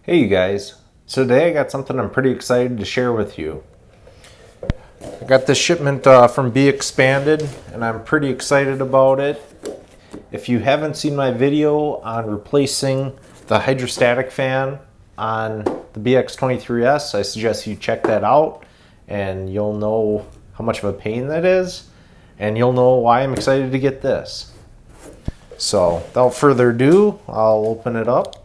Hey you guys, so today I got something I'm pretty excited to share with you. I got this shipment from BXpanded and I'm pretty excited about it. If you haven't seen my video on replacing the hydrostatic fan on the BX23s, I suggest you check that out and you'll know how much of a pain that is and you'll know why I'm excited to get this. So without further ado, I'll open it up.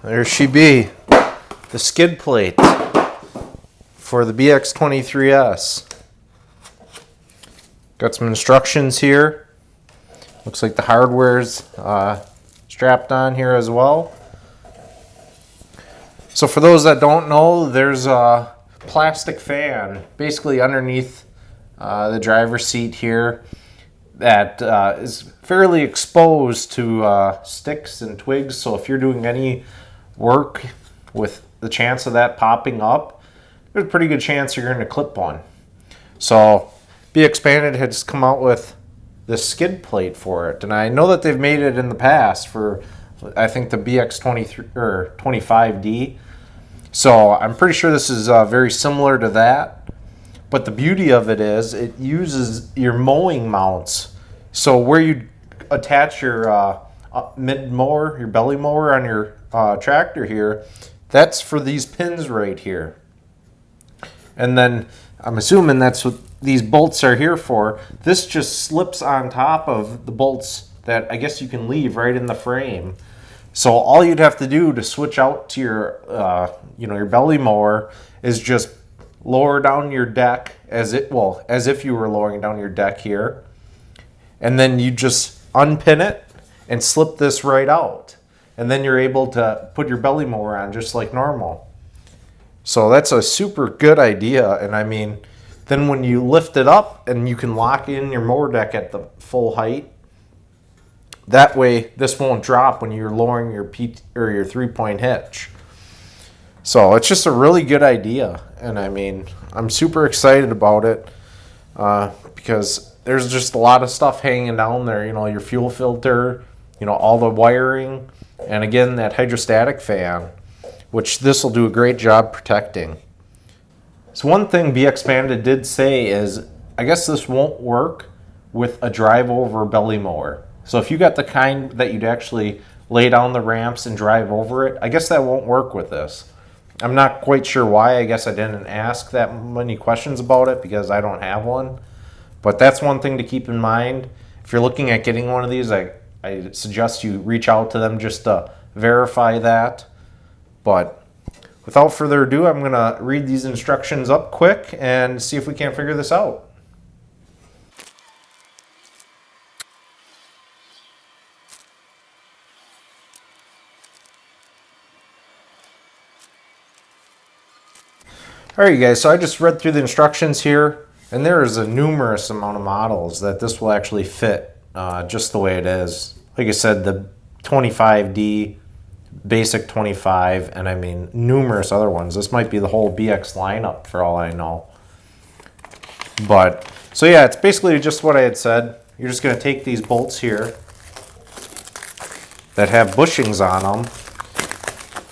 There she be, the skid plate for the BX23s. Got some instructions here. Looks like the hardware's strapped on here as well. So for those that don't know, there's a plastic fan basically underneath the driver's seat here that is fairly exposed to sticks and twigs. So if you're doing any work with the chance of that popping up, there's a pretty good chance you're going to clip one. So BXpanded has come out with this skid plate for it, and I know that they've made it in the past for I think the BX23 or 25D. So I'm pretty sure this is very similar to that. But the beauty of it is it uses your mowing mounts. So where you attach your mid mower, your belly mower on your tractor here, that's for these pins right here. And then I'm assuming that's what these bolts are here for. This just slips on top of the bolts that I guess you can leave right in the frame. So all you'd have to do to switch out to your your belly mower is just lower down your deck as if you were lowering down your deck here, and then you just unpin it and slip this right out, and then you're able to put your belly mower on just like normal. So that's a super good idea. And I mean, then when you lift it up and you can lock in your mower deck at the full height, that way this won't drop when you're lowering your your 3-point hitch. So it's just a really good idea, and I mean, I'm super excited about it because there's just a lot of stuff hanging down there. Your fuel filter, all the wiring, and again that hydrostatic fan, which this will do a great job protecting. So one thing BXpanded did say is, I guess this won't work with a drive over belly mower. So if you got the kind that you'd actually lay down the ramps and drive over it, I guess that won't work with this. I'm not quite sure why. I guess I didn't ask that many questions about it because I don't have one. But that's one thing to keep in mind. If you're looking at getting one of these, I suggest you reach out to them just to verify that. But without further ado, I'm going to read these instructions up quick and see if we can't figure this out. Alright guys, so I just read through the instructions here, and there is a numerous amount of models that this will actually fit just the way it is. Like I said, the 25D, basic 25, and I mean numerous other ones. This might be the whole BX lineup for all I know. But, so yeah, it's basically just what I had said. You're just going to take these bolts here that have bushings on them,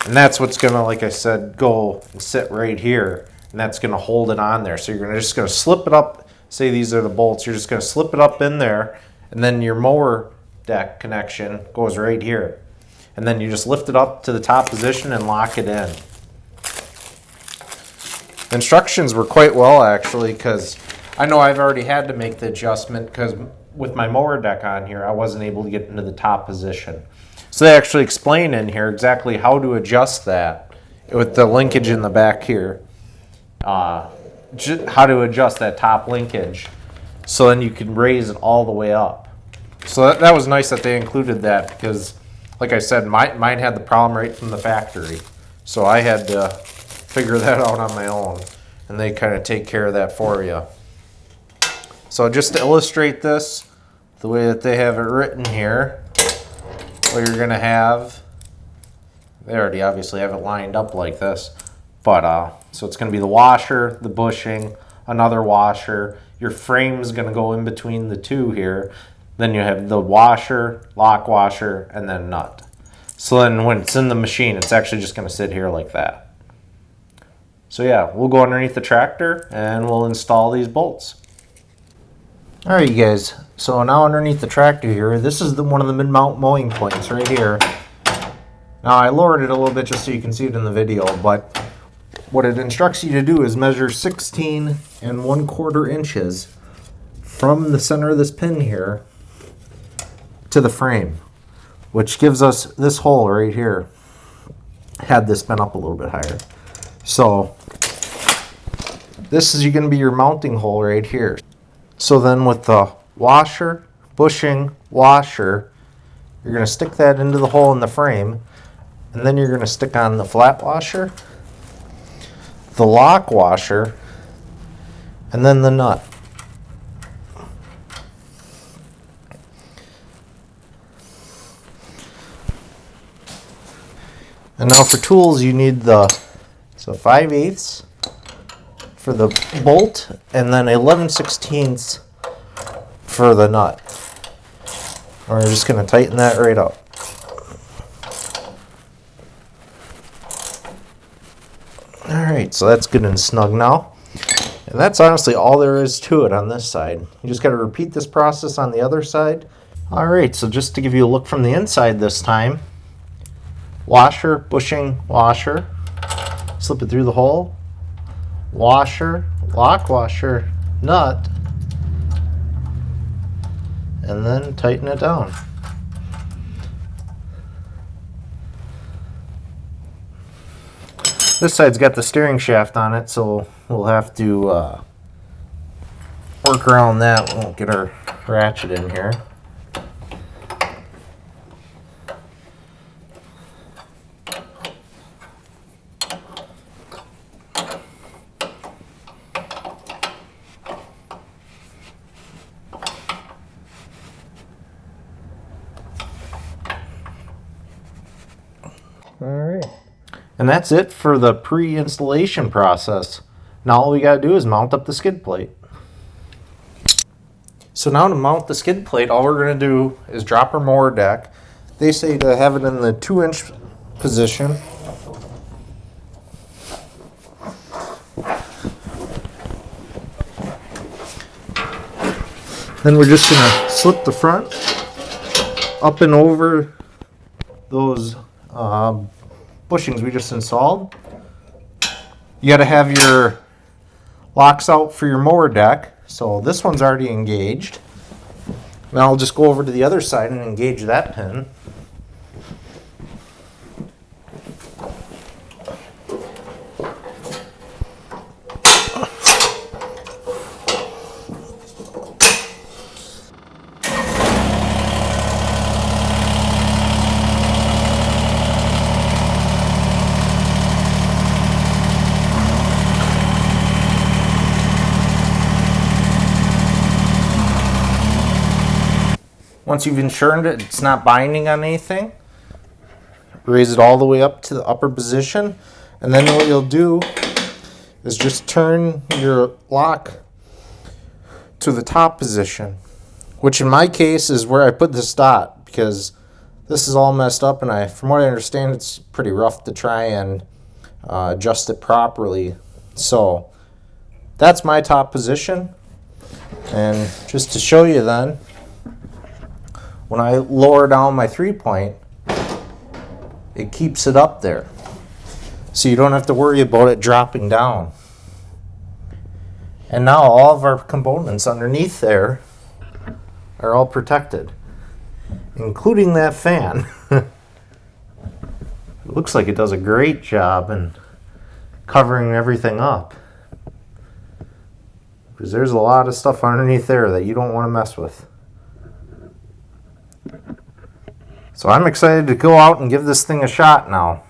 and that's what's going to, like I said, go and sit right here. And that's going to hold it on there. So you're just going to slip it up. Say these are the bolts. You're just going to slip it up in there. And then your mower deck connection goes right here. And then you just lift it up to the top position and lock it in. The instructions were quite well, actually, because I know I've already had to make the adjustment because with my mower deck on here, I wasn't able to get into the top position. So they actually explain in here exactly how to adjust that with the linkage in the back here. How to adjust that top linkage so then you can raise it all the way up. So that was nice that they included that because, like I said, mine had the problem right from the factory. So I had to figure that out on my own, and they kind of take care of that for you. So just to illustrate this, the way that they have it written here, what you're gonna have, they already obviously have it lined up like this, but so it's gonna be the washer, the bushing, another washer, your frame's gonna go in between the two here, then you have the washer, lock washer, and then nut. So then when it's in the machine, it's actually just gonna sit here like that. So yeah, we'll go underneath the tractor and we'll install these bolts. All right, you guys, so now underneath the tractor here, this is one of the mid-mount mowing points right here. Now I lowered it a little bit just so you can see it in the video, but what it instructs you to do is measure 16 1/4 inches from the center of this pin here to the frame, which gives us this hole right here, had this been up a little bit higher. So this is going to be your mounting hole right here. So then with the washer, bushing, washer, you're going to stick that into the hole in the frame, and then you're going to stick on the flat washer, the lock washer, and then the nut. And now for tools, you need the 5/8 for the bolt, and then 11/16 for the nut. And we're just going to tighten that right up. Alright, so that's good and snug now. And that's honestly all there is to it on this side. You just got to repeat this process on the other side. Alright, so just to give you a look from the inside this time. Washer, bushing, washer. Slip it through the hole. Washer, lock washer, nut. And then tighten it down. This side's got the steering shaft on it, so we'll have to work around that. We won't get our ratchet in here. Alright, and that's it for the pre-installation process. Now all we got to do is mount up the skid plate. So now to mount the skid plate, all we're going to do is drop our mower deck. They say to have it in the 2-inch position. Then we're just going to slip the front up and over those bushings we just installed. You got to have your locks out for your mower deck. So this one's already engaged. Now I'll just go over to the other side and engage that pin. Once you've ensured it's not binding on anything, raise it all the way up to the upper position, and then what you'll do is just turn your lock to the top position, which in my case is where I put this dot, because this is all messed up, and from what I understand, it's pretty rough to try and adjust it properly. So that's my top position, and just to show you then, when I lower down my 3-point, it keeps it up there. So you don't have to worry about it dropping down. And now all of our components underneath there are all protected, including that fan. It looks like it does a great job in covering everything up, because there's a lot of stuff underneath there that you don't want to mess with. So I'm excited to go out and give this thing a shot now.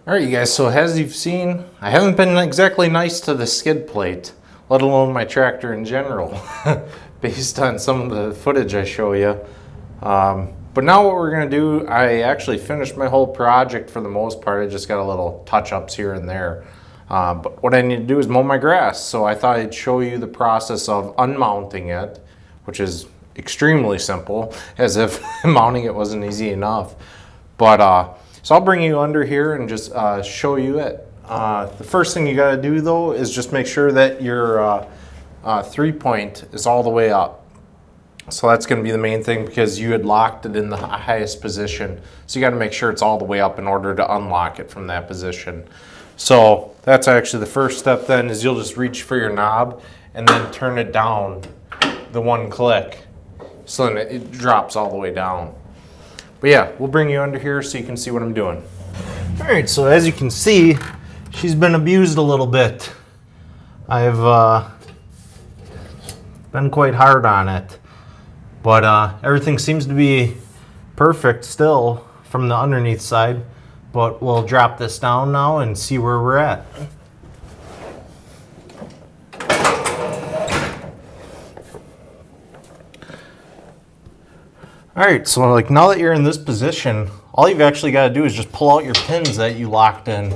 All right, you guys, so as you've seen, I haven't been exactly nice to the skid plate, let alone my tractor in general, based on some of the footage I show you. But now what we're gonna do, I actually finished my whole project for the most part. I just got a little touch-ups here and there. But what I need to do is mow my grass. So I thought I'd show you the process of unmounting it, which is extremely simple, as if mounting it wasn't easy enough. But so I'll bring you under here and just show you it. The first thing you gotta do though is just make sure that your 3-point is all the way up. So that's going to be the main thing because you had locked it in the highest position. So you got to make sure it's all the way up in order to unlock it from that position. So that's actually the first step then, is you'll just reach for your knob and then turn it down the one click. So then it drops all the way down. But yeah, we'll bring you under here so you can see what I'm doing. All right, so as you can see, she's been abused a little bit. I've been quite hard on it. But everything seems to be perfect still from the underneath side. But we'll drop this down now and see where we're at. Alright, so like now that you're in this position, all you've actually got to do is just pull out your pins that you locked in.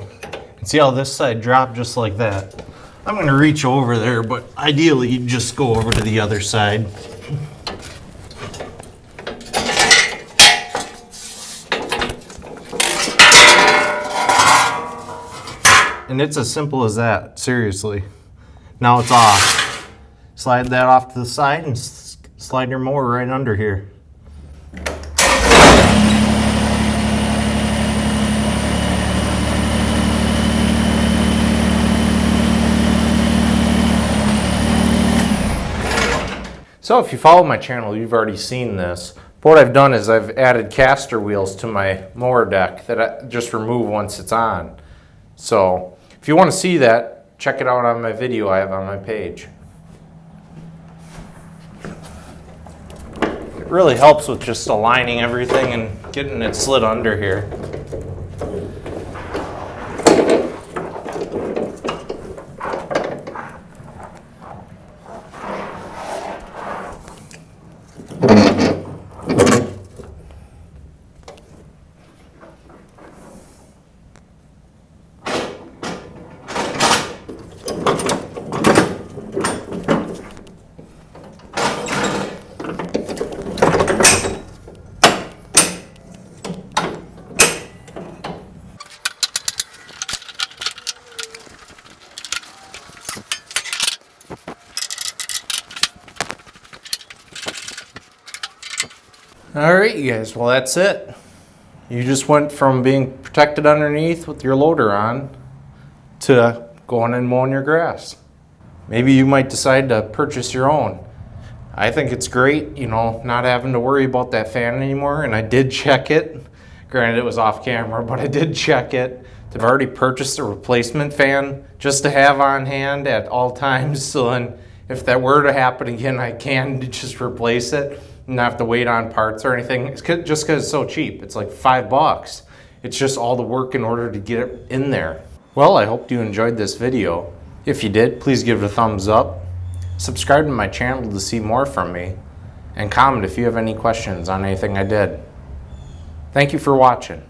And see how this side dropped just like that. I'm going to reach over there, but ideally you just go over to the other side. And it's as simple as that, seriously. Now it's off. Slide that off to the side and slide your mower right under here. So if you follow my channel, you've already seen this. But what I've done is I've added caster wheels to my mower deck that I just remove once it's on. So if you want to see that, check it out on my video I have on my page. It really helps with just aligning everything and getting it slid under here. All right, you guys, well, that's it. You just went from being protected underneath with your loader on to going and mowing your grass. Maybe you might decide to purchase your own. I think it's great, you know, not having to worry about that fan anymore. And I did check it. Granted, it was off camera, but I did check it. I've already purchased a replacement fan just to have on hand at all times. So then if that were to happen again, I can just replace it. Not have to wait on parts or anything. It's just because it's so cheap. It's like $5. It's just all the work in order to get it in there. Well, I hope you enjoyed this video. If you did, please give it a thumbs up. Subscribe to my channel to see more from me. And comment if you have any questions on anything I did. Thank you for watching.